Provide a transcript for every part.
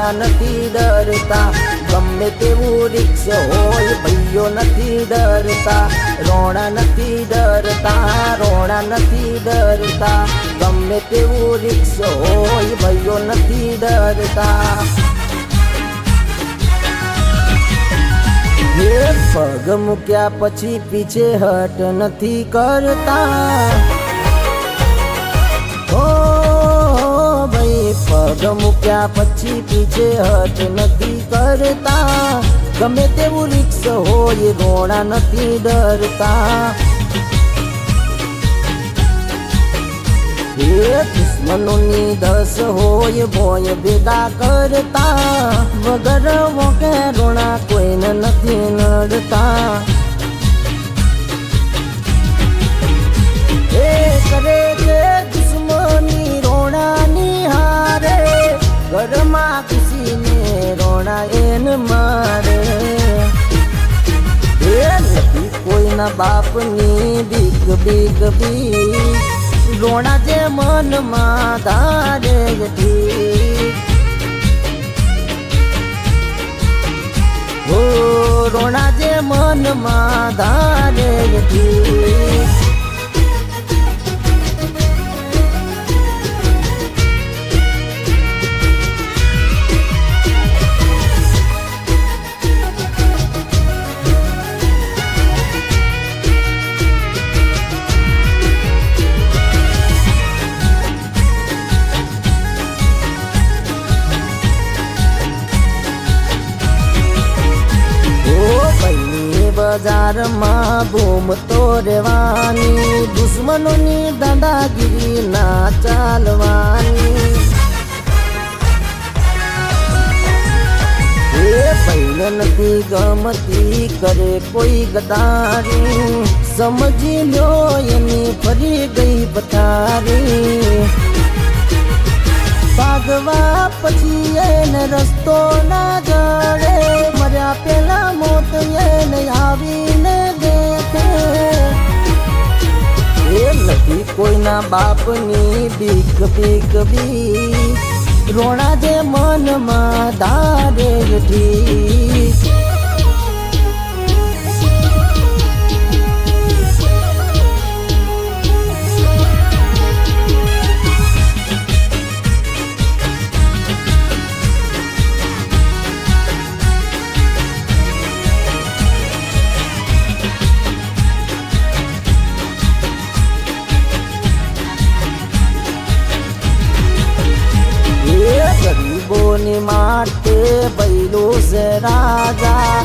રોણા નથી ડરતા, ગમે તેવું રિક્ષ હોય ભાઈઓ નથી ડરતા, રોણા નથી ડરતા, રોણા નથી ડરતા, ગમે તેવું રિક્ષ હોય ભાઈઓ નથી ડરતા. પગ મૂક્યા પછી પીછે હટ નથી કરતા, ઓ ભાઈ પગ મૂક્યા પછી પીછે હટ નથી કરતા, ગમે તેવું રિક્ષ હોય રોણા નથી ડરતા. દુશ્મનોની 10 હોય ભોય ભેગા કરતા, વગર વોકે રોણા કોઈને નથી નડતા. એ કરે છે દુશ્મની રોણાની હારે, ઘરમાં ખુશીને રોણા એને મારે. એ નથી કોઈના બાપની બીક બીક બી, રોણા જે મનમાં ધારે ઠીક. ઓ રોણા જે મનમાં ધારે ઠીક. બજારમાં ઘૂમતો રહેવાની, દુશ્મનોની દાદાગીરી ના ચાલવાની. એ પૈલ નથી ગમતી કરે કોઈ ગદારી, સમજી લ્યો એની ફરી ગઈ પથારી. ભાગવા પછી એને રસ્તો ના જડે, મર્યા પેલા મોત એને આવીને દેખે. એ નથી કોઈના બાપની બીક બીક બી, રોણા જે મનમાં ધારે ઠીક. ગરીબોની માટે બૈલું છે રાજા,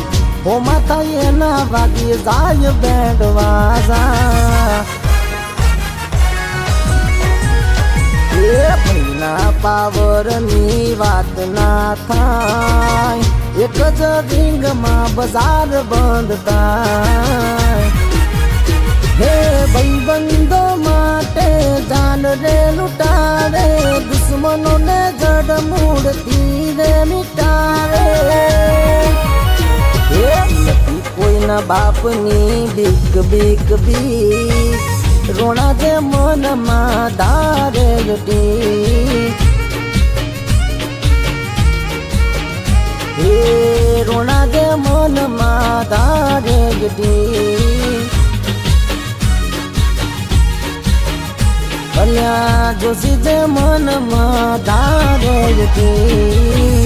હોમાં થાય એના વાગી જાય બેન્ડ વાજા. એ ભાઈના પાવરની વાત ના થાય, એક જ રીંગમાં બજાર બંધ થાય. હે ભાઈબંધો માટે જાન રે લૂંટારે, દુશ્મનોને જડ મૂળથી રે મિટારે. એ નથી કોઈના બાપની બીક બીક બી, રોણા જે મનમાં ધારે ઠીક. એ રોણા જે મનમાં ધારે ઠીક. કલ્યા જોશી જે મનમાં ધારે ઠીક.